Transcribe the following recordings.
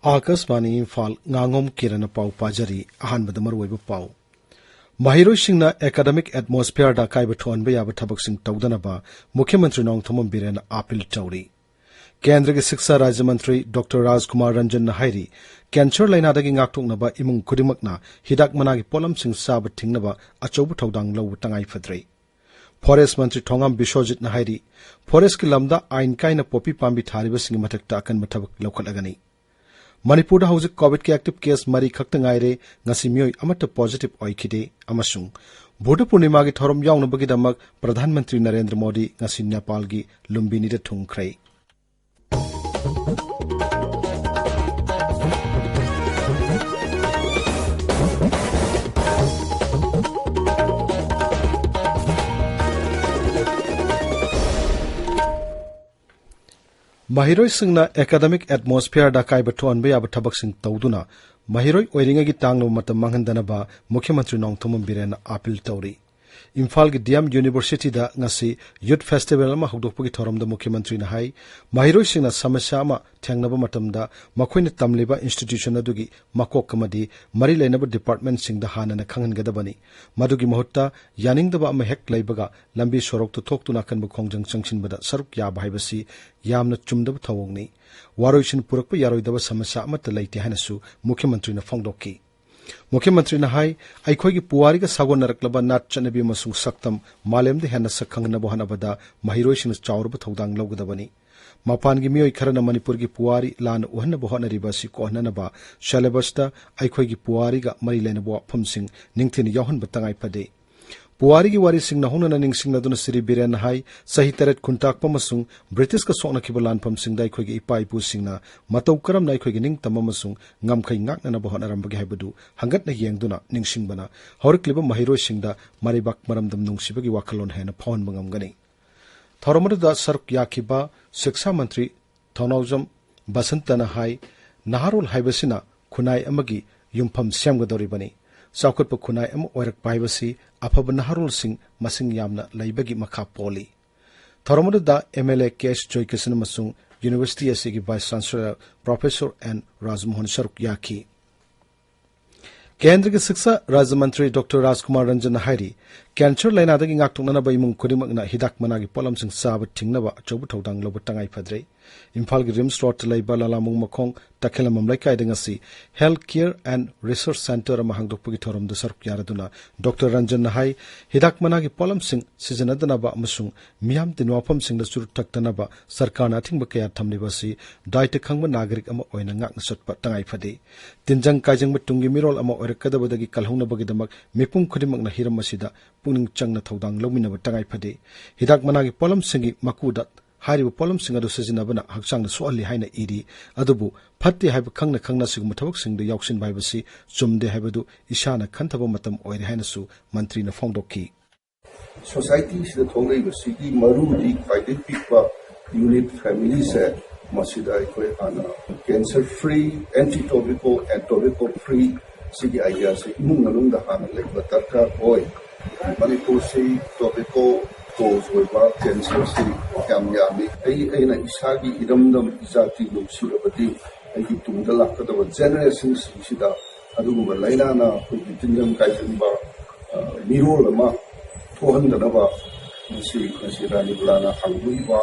Akashvani Imphal Ngangom Kiran पाउ पाजरी अहानबद मरुवैब पाउ महिरोइसिंगना academic atmosphere दा काइब थोनबे याब थबकसिंग तौदनबा मुख्यमंत्री नोंगथोम बिरेन अपील तौरी केंद्र के शिक्षा राज्य मंत्री डॉक्टर राजकुमार रंजन हाइरी कैंसर लाइनादगी ngaktoknaba imung kudimakna hidak managi polamsing sab thingnaba achoubu thodang lou tangai fadrei forest मंत्री थोंगाम बिश्वजित हाइरी फॉरेस्ट की लमदा आइन काइना पोपी पाम्बी थारिबसिंग मथक्ता अकन थबक लौखटलगनी मणिपुर हौजिक कोविड के एक्टिव केस मरी खक्त ngaire ngasi mioi amata positive oikide amasung बुध पूर्णिमा की थोरम याउनबगिदमक प्रधानमंत्री नरेंद्र मोदी ngasi नेपाल की लुम्बिनी दा थुंगख्रै महिरोई सिंगना एकेडमिक एटमॉस्फेयर दा काइब थोनबे याब थबक सिंग तौदुना महिरोई ओइरिंगगी तांगलो मतम मांगहनदनबा मुख्यमंत्री नोंगथोम बिरेन अपील तौरी इम्फाल की डीएम यूनिवर्सिटी दा ngasi यूथ फेस्टिवल मा हौदोकपगी थोरमदा मुख्यमंत्री ना हाई महिरोई सिंगना समस्या मा थेंगनबा मतमदा मखोइना तमलिबा इंस्टीट्यूशन अदुगी मकोक कमदी मरी लेनबा डिपार्टमेंट सिंगदा हानना खंगनगदबनी मदुगी महत्ता यानिंगदबा अमा हेक लैबगा लंबी सोरोक तो थोक्तुना कनबा खोंजंग चंगसिनबदा सरुक याब हाइबसी यामना चुमदबा थवोंगनी वारोइसिन पुरकपा यारोइदबा समस्या अमत लैते हानसु मुख्यमंत्री ना फोंगदोकी मुख्यमंत्री हाई अखोई पुवारी सागोनरक्लब नाट चनबी सक्तम मालेमद हेन सखंगनब होनबदा महिरोइसिन चाउरब थौदांग लौगदबनी मपान की मियोई खरना मणिपुर की पुवारी लान उहनब होनरिबसी कोहननबा सिलेबसता अखोई पुवारी मरी लेनब वाफमसिंग निंगथिन यावहनब तंगाई फदे पुवारी की वारी सिंह नहुनना निंगसिंगनदुना श्री बीरेन हाई सही तरत खुंटाकप मसुंग ब्रिटिश का सोनखिब लानफम सिंगदा अखोई इपा इपु सिंगना मतौ करमना अखोई निंगतम मसुंग ngамखै ngaknanaba honaramबगे हाइबदु हंगतना येंगदुना निंगसिंगबना हौरक्लिब महिरोइ सिंगदा मारिबाक मरमदम नुंगसिबगी वाखलोन हेना फावनब ngamgani थौरमददा सरक याखिबा शिक्षा मंत्री थौनाउजम बसंतना हाई नहारोल हाइबसिना खुनाई अमगी युमफम सेमगदौरिबनी चाउखटप खुनाई अम ओइरकपा हाइबसी अफब नहारोल सिंग मसिंग यामना लैबगी मखा पोली थौरमददा एमएलए केस जॉयकिसन मसुंग यूनिवर्सिटी असिगी vice chancellor professor N Rajmohan सरुक याखी केंद्र के शिक्षा राज्य मंत्री डॉक्टर राजकुमार रंजन हाइरी कैंसर लाइनादगी ngaktoknanaba imung खुदिमकना हिदाक मनागी पोलमसिंग साब थिंगनबा अचौब थौदांग लौब तंगाई फद्रै इम्फाल की रिम्स रोड लैबा लालामुंग मखोंग तखेलमम लैकाइदे ngasi health care and research centre अमा हांगदोकपगी थोरमदा सरुक यारदुना डॉक्टर रंजन हाई हिदाक मनागी पोलमसिंग सिजनदनबा अमसुंग मियाम तिनवाफमसिंग दा सुरु थक्तनबा सरकारना थिंगबा कया थमलिबसी दायित्व खंगबा नागरिक अमा ओइना ngakna सटपा तंगाई फदे तिनजंग काइजंग तुंगी मिरोल अमा ओइरकदबदगी कलहौनबगीदमक मिपुम खुदिमकना हिरम असिदा पुनिंग चंगना थौदांग लौमिनबा तंगाई फदे हिदाक मनागी पोलमसिंगी मकुदा हारिब पोलमसिंग अदु सिजनबना हक्चांग सोहली हाइना इरी अदुबु फत्ते हाइब खंगना खंगना सिगुम थबकसिंग द याउसिन बाइबसी चुमदे हाइबदु इशाना खंथब मतम ओइरे हाइनासु मंत्री न फोंगदोकी सोसाइटी सिदा थोंगैबसी की मरुदी फाइदे पिकपा यूनिट फैमिली से मसिदा अखोय आना cancer free anti tobacco and tobacco free सिगी आइडिया से इमुंग मनुंग दा हाना लेबा दरकार होय मणिपुर से टोबैको कोज होइबा कैंसर से यामी अना इसागी इरमदम इजाती लुसिरबदी अगी तुंगदा लाकदबा जेनरेशन सिदा अदुगुबा लाइनाना अखोई तिंजम काइजंबा मिरोल अमा थोहनदनबा मसी रानिबुलाना हांगुइबा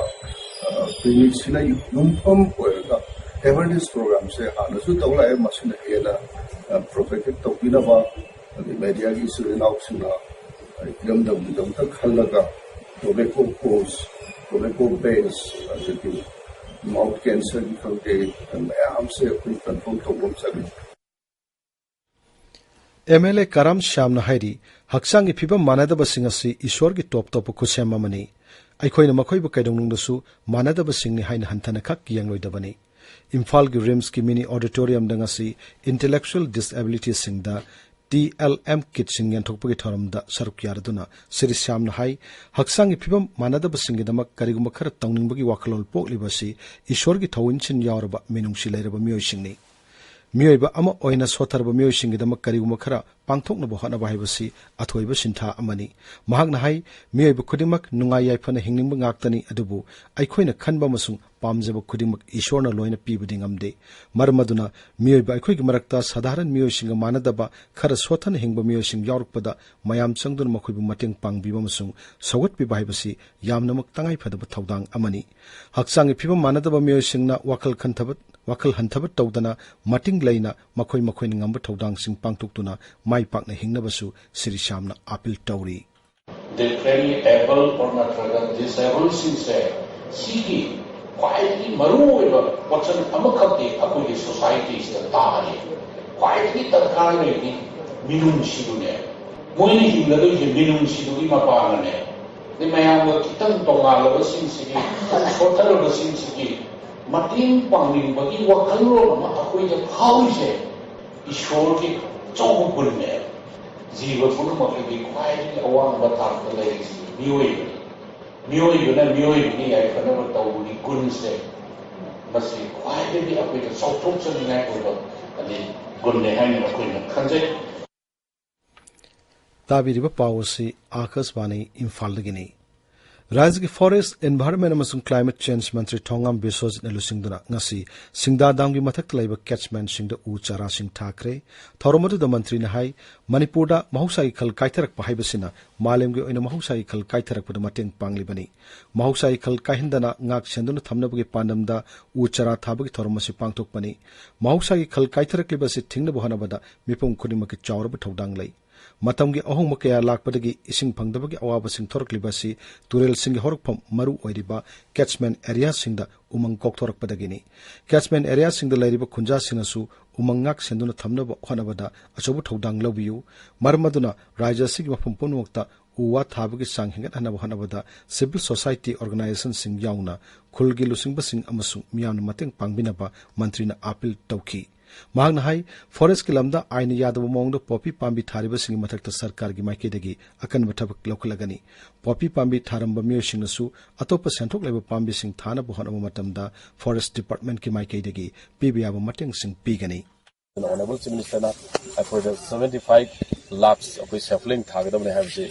क्लिनिक सिना युमफम ओइरगा अवेयरनेस प्रोग्राम से हानसु तौलाय मसिना हेना प्रोटेक्ट तौबिनबा मीडिया की सुनाउसिना इरमदम तक खलगा टोबैको कोज टोबैको बेस अदगी माउथ कैंसर की खंगे मैम से अपनी कंफर्म तौबम सके एमएलए करम श्याम हाइरी हक्सांगी फिबम मानदबसिंग असि ईश्वर की टॉप टॉप खुसेम अमनी अखोइना मखोइब कैदोंनुंगदसु मानदबसिंगनि हाइना हंथना खक कियांगलोइदबनी इम्फाल की रिम्स की मिनी ऑडिटोरियम दंगसी इंटेलेक्चुअल डिसेबिलिटी सिंगदा TLM किटसिंग यंथोकपगी थोरमदा सरुक यारदुना श्री श्याम हाई हक्सांगी फिबम मानदबसिंगदमक करिगुम खर तौनिंगबगी वाखलोल पोकलिबसी ईश्वर की थौइनसिन यावरबा मिनुंगसि लैरबा मियोइसिंगनि मियोइबा अमा ओइना सोथरबा मियोइसिंगिदमक करिगुम खरा पांथोकनबो हनबा हाइबसी अथोइबा सिंथा अमनी महागना हाई मियोइबा खुदिमक नुंगाई याइफना हिंगनिंबा ngaktani adubu aikhoina khanba masung pamjaba खुदिमक ईश्वरना लोइना पीबदि ngamde मरमदुना मियोइबा अखोइगी मरक्ता साधारण मियोइसिंग मानदबा खर सोथन हिंगबा मियोइसिंग यावरकपदा मयाम चंगदुन मखोइबु मतेंग पांगबिबा मसुंग सवतपिबा हाइबसी यामनमक तंगाई फदबा थौदांग अमनी हक्सांगी फिबम मानदबा मियोइसिंगना wakal hantabat tawdana mating laina makhoi makhoi ngamba thodang sing pangtuktuna mai pakna hingnabasu Sri Shamna appeal tawri the very able or not disabled since siki quietly maru eba whatson amakati akoi society is the tari quietly tarkar ni minun sidune moini hingadu je minun sidui mapana ne ni mayam kitang tongalo sing sotar sing mating pangling bagi wakalro ma akoi ja phause ishwar ki chong gunne jiwa pun ma ki quietly awang batar ka lai mioi ni ai kana ba taw ni gun se masi quietly akoi ja sautok chang ngai ko ani gunne hai ni akoi na khanje tabiriba pawsi akaswani Imphal gini राज्य की forest environment अमसुंग climate change मंत्री Thongam बिसोजित लुसिंगदुना ngasi सिंगदादाम की मथक लाइब catchment सिंग उ चारा सिंग Thackeray थौरमदु the मंत्री ने high Manipur दा महौसाई खल काइथरक पाहाइबसिना मालेम के ओइना महौसाई खल काइथरक पद मतेंग पांगलिबनी महौसाई खल काहिंदना ngak सेंदुना थमनबगे पांडमदा उ चारा थाबगे थौरमसि पांगतोकपनी महौसाई खल काइथरक लिबसि थिंगना बहनबदा मिपुम खुदिमके चावरब थौदांग लै मतमगे अहोंग कया लाकपदगी इसिंग फंगदबगे अवाबसिंग थोरकलिबसि तुरेल सिंग होरकफम मरु ओइरिबा कैचमेंट एरिया सिंगदा उमंग कोकथोरकपदगिनी कैचमेंट एरिया सिंगदा लैरिबा खुंजा सिंगसु उमंगाक सेंदुना थमनब होनबदा अचोबु थौदांग लौबियु मरमदुना राज्य सिंग मफम पुनवक्ता उवा थाबगे सांग हिंगत हनब होनबदा सिविल सोसाइटी ऑर्गेनाइजेशन सिंग याउना खुलगी लुसिंगबा सिंग अमसु मियामना मतंग पांगबिनबा मंत्रीना अपील तौखी महागना हाई फॉरेस्ट के लमदा आइन यादव मोंग पॉपी पांबी थारिब सिंग मथक सरकार की माइकेदगी अकन बठबक लौखलगनी पॉपी पांबी थारंब मियोसिंगसु अतोप सेंथोक लेब पांबी सिंग थाना बहनब मतमदा फॉरेस्ट डिपार्टमेंट की माइकेदगी पीबीआब मटेंग सिंग पीगनी ऑनरेबल चीफ मिनिस्टर ना अखोय 75 लाख अखोय सैपलिंग थागदबने हाबसे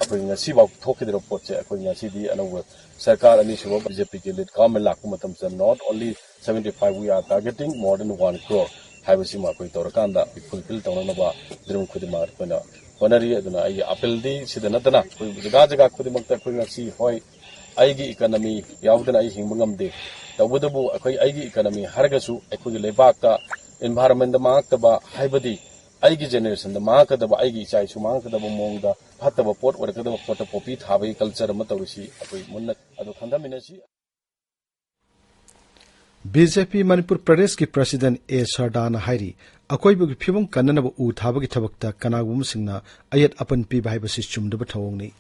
अखोय ngasi बाव थोकिदरो पोचे अखोय ngasi दी अनव सरकार अनि सुबह बीजेपी के लीड गवर्नमेंट लाख मतम से not only 75 we are targeting more than 1 crore हाइबसी मा कोई तोरकांदा फुलफिल तौनबा द्रम खुदिमार पना होनरी अदना आई अपील दी सिदनतना कोई जगह जगह खुदिमक्ता कोई ngasi होय आईगी इकोनॉमी यावदना आई हिंबंगम दे तबदबु अखोय आईगी इकोनॉमी हरगसु अखोय लेबाका एनवायरनमेंट मांगतबा हाइबदी आईगी जनरेशन द मांगकदबा आईगी चाइ सु मांगकदबा मोंगदा फतबा पोट वरकदबा पोट पॉपी थाबई कल्चर म तवसी अखोय मुन्न अदो खंदमिनसी बीजेपी मणिपुर प्रदेश की प्रेसिडेंट ए सरदाना हाइरी अकोइबु की फिबम कन्ननब उ थाबगी थबकता कनागुम सिंगना अयत अपन पी भाइबसि चुमदब थवंगनी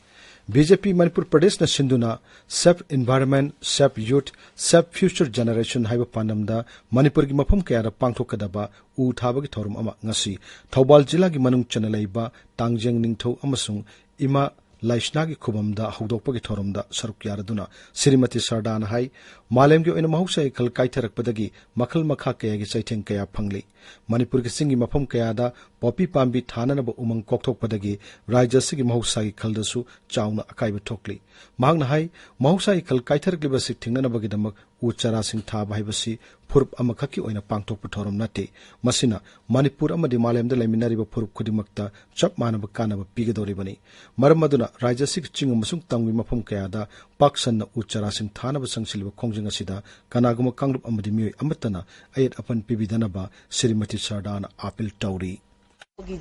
बीजेपी मणिपुर प्रदेश न सिंधुना safe environment safe youth safe future generation हाइब पानमदा मणिपुर की मफम कयारा पांगथोकदबा उ थाबगी थौरम अमा ngasi थौबाल जिला की मनुंग चनलैबा तांगजेंग निंगथौ अमसुंग इमा लाइसना की खुबमदा हौदोकपगी थौरमदा सरुक यारदुना श्रीमती सरदाना हाई मालेमगी ओइना महौसाई खल काइथरकपदगी मखल मखा कयागी चैथेंग कया फंगली मणिपुर की सिंगी मफम कयादा पॉपी पांबी थाननब उमंग कोकथोकपदगी राज्य सिगी महौसाई खलदसु चाउना अकाइब थोकली मांगना हाई महौसाई खल काइथरकलिबसि थिंगनबगीदमक उ चारा सिंग थाब हाइबसि फुरुप अमखकी ओइना पांगथोकप थौरम नते मसिना मणिपुर अमदि मालेमदा लैमिनारिब फुरुप खुदिमक्ता चप मानब कानब पीगदोरिबनी मरमदुना राज्य सिग चिंग अमसुंग तंगwi मफम कयादा पाक्सन उ चारा सिंग थानब संगसिलिब खोंजिंग असिदा कनागुम कांगलुप अमदि मियोय अमतना अयत अपन पीबिदनबा श्रीमती सरदाना अपील तौरी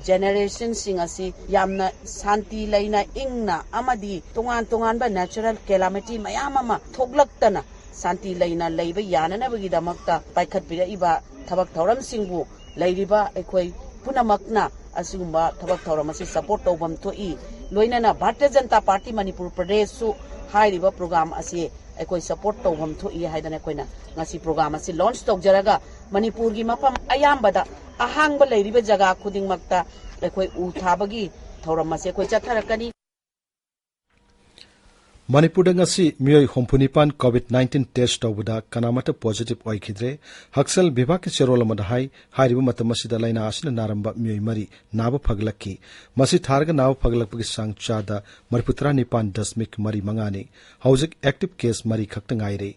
generation sing asi yamna santi laina ingna amadi tongan ba natural calamity mayam ama thoglaktana santi laina leiba yanana bagi damakta paikhat bira iba thabak thoram singbu leiriba ekoi punamakna asugumba thabak thoram asi support tobam thoi loinana Bharatiya Janata Party Manipur Pradesh su hairiba program asi ekoi support tobam thoi haidana koina ngasi program asi launch tokjaraga Manipur gi mafam ayambada ahangba leiriba jaga khuding makta ekoi u thabagi thoram ase ekoi chatharakani Manipur ngasi mioi hompunipan COVID-19 test tawbuda kanamata positive oikhidre haksal bibha ke cherol amada hairibu matamasida laina asina naramba mioi mari naba phaglaki masi tharga naba phaglakpagi sangchada mariputra nipan dasmik mari mangani hauzik active case mari khakta ngaire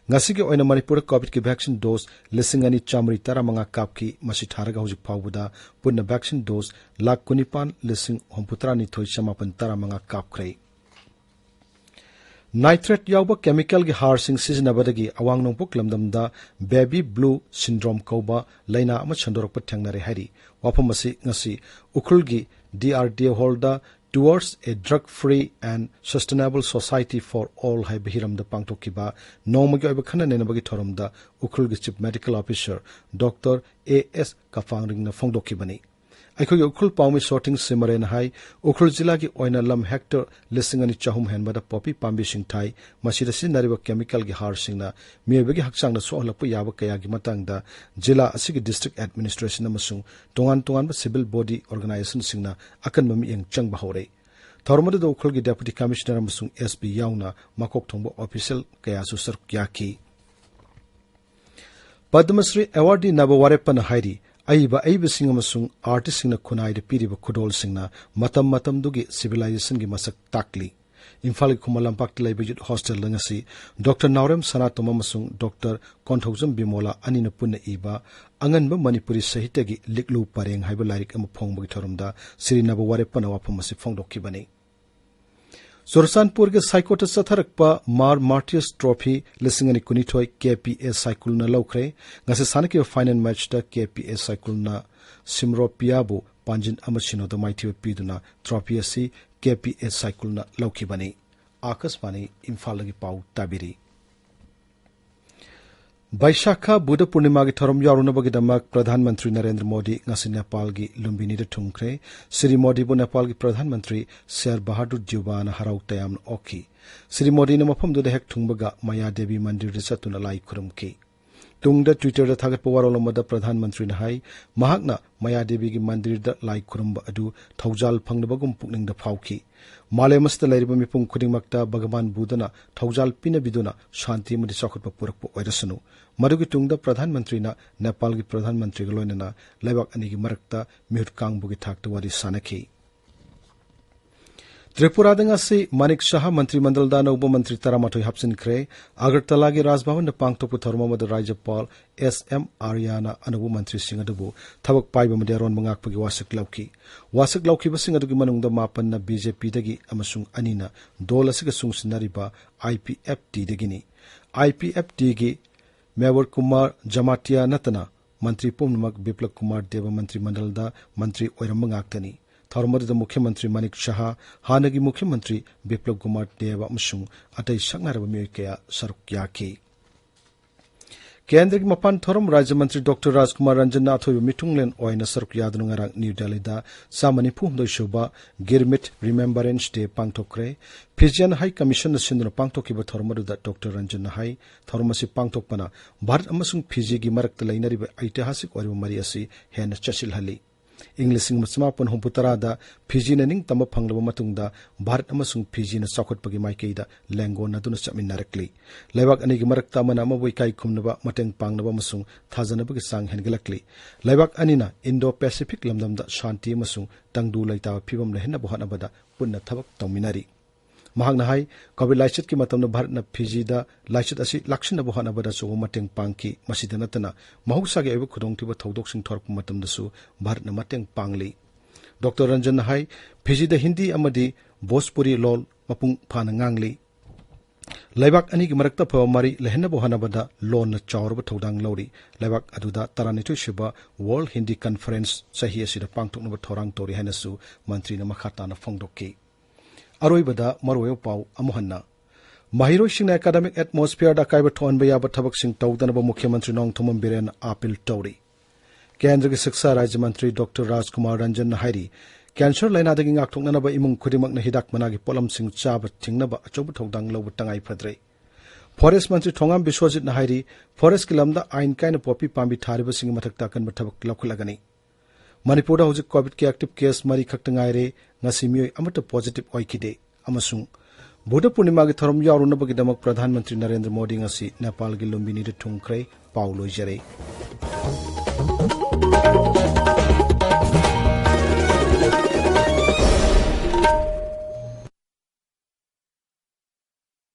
ngasi ke oina Manipur COVID ki vaccine dose lisingani chamri tara manga kapki masi tharga hauzik phawbuda punna vaccine dose lak kunipan lising homputra ni thoi samapan tara manga kapkhre Nitrate yauba chemical gi har sing sizinabadagi awang nongpok lamdamda baby blue syndrome kauba laina ama chandorok pathangnare hari wapamasi ngasi ukhulgi DRDA holda towards a drug free and sustainable society for all hai bihiramda pangtokiba nomagi oiba khana nenabagi thoromda ukhulgi chief medical officer Dr. A.S. Kafangring na phongdokibani Aikogi ukhul paumi sorting simaren hai ukhul jila gi oina lam hector lisingani chahum henbada popi pambi singthai masida sinariba chemical gi har singna miebegi hakchang na sohlapu yaba kaya gi matangda jila asigi district administration amasung tongan ba civil body organization singna akan mami eng changba hore thormadu do ukhul gi deputy commissioner amasung SP yauna makok thongba official kaya su sar kyaki Padma Shri awardee nabawarepan hairi aiba sing amasung artist singna khunai de piriba khudol singna matam dugi civilization gi masak takli Imphal Kumalampak Laiba Youth Hostel Langasi Dr. Naurem Sanatom amasung Dr. Konthojam Bimola anina punna iba anganba Manipuri Sahitya gi liklu pareng haiba lairik ama phongbagi thorumda Sri Nabaware panawa phamasi phongdokkibani Sursanpur ke Saikota Satharakpa Mar Martius Trophy lisingani kunithoi KPA cycle na lokre ngase sanaki final match ta KPA cycle na Simro Piabu Panjin Amachino da maiti piduna trophy asi KPA cycle na lokibani Akasmani Imphal gi pau tabiri Baishakha Buddha Purnima gi thorom yarunabagi damak Pradhan Mantri Narendra Modi ngasi Nepal gi Lumbini de thungkre Sri Modi bu Nepal gi Pradhan Mantri Sher Bahadur Jubana harau tayam okhi Sri Modi na mafam du de hek thungbaga Maya Devi Mandir de satuna lai khurumki tungda Twitter da thagat pawarolomada Pradhan Mantri na hai mahakna Maya Devi gi mandir da lai khurumba adu thaujal phangnabagum pukning da phauki Malemasta lairiba mipung khudingmakta Bhagavan Buddhana thaujal pina biduna shanti madi sakhutpa purakpa oirasanu madugi tungda Pradhan Mantri na Nepal gi Pradhan Mantri ga loinana laibak ani gi marakta mihut kangbugi thakta wari sanakhi Tripura dangasi Manik Shah Mantri Mandalda na Upa Mantri Taramatoi hapsin kre Agartala gi Rajbhavan na pangtopu tharmamada Rajapal SM Aryana anabu Mantri Singadabu thabak paiba madaron mangakpagi wasak lauki basing adugi manungda mapan na BJP dagi amasung anina dola siga sungsinariba IPFT dagini IPFT gi Mewar Kumar Jamatia natana Mantri Pumnamak Biplak Kumar Deva Mantri Mandalda Mantri Oiramangakani Tharmadda Mukhyamantri Manik Shah Hanagi Mukhyamantri Biplab Kumar Deva amasung atai sangnaraba mioi kaya saruk yaki Kendra gi mapan thorom Rajya Mantri Dr. Rajkumar Ranjan na athoiba mitunglen oina saruk yadnu ngarang New Delhi da samani phumdoi shuba Girmit Remembrance Day pangthokre Fijian High Commission na sinduna pangthokiba thormadu da Dr. Ranjan hai thormasi pangthokpana Bharat amasung Fiji gi marakta lainariba aitihasik oriba mari asi hena chasil hali English Masmapon Humputarada Fiji na ning tama phanglaba matungda Bharat amasung Fiji na sakhotpagi maikeida lengo naduna chaminarakli laibak ani gi marakta mana amaboi kai khumnaba mateng pangnaba masung thajanabagi sang hengelakli laibak anina Indo Pacific lamdamda shanti amasung tangdu laitawa phibam lehna bohanabada punna thabak tawminari Mahagna hai Covid laichet ki matamna Bharat na Fiji da laichet asi lakshina bohana bada so mateng pangki masidana tana mahusage ebe khudongtiba thodok sing thorp matamda su Bharat na mateng pangli Dr. Ranjan hai Fiji da Hindi amadi Bhojpuri lol mapung phana ngangli Laibak ani gi marakta phawa mari lehna bohana bada lon na chawrba thodang lori laibak aduda taranithu shiba World Hindi Conference sahi asida pangtokna thorang tori hanasu mantri na makhata na phongdokki Aroibada Maroyo Pau Amohanna Mahiro Sing academic atmosphere da kaiba thonba yaba thabak sing tawdanaba Mukhyamantri Nongthomam Biren appeal tori Kendra gi Shiksha Rajya Mantri Dr. Rajkumar Ranjan Hairi Cancer laina dagi ngakthoknanaba imung khudimak na hidak managi polam sing chaba thingnaba achobu thodang lobu tangai phadre Forest Mantri Thongam Biswajit na Hairi Forest kilamda ain kaina popi pambi thariba sing mathakta kan thabak lakhulagani Manipur da hojik COVID ki active case mari khakta ngaire ngasi mioi amata positive oikide amasung बुध पूर्णिमा की theorem यावरुनबगिदमक प्रधानमंत्री Narendra Modi ngasi Nepal की लुम्बिनी थुंखरे पाउ लोइजरे।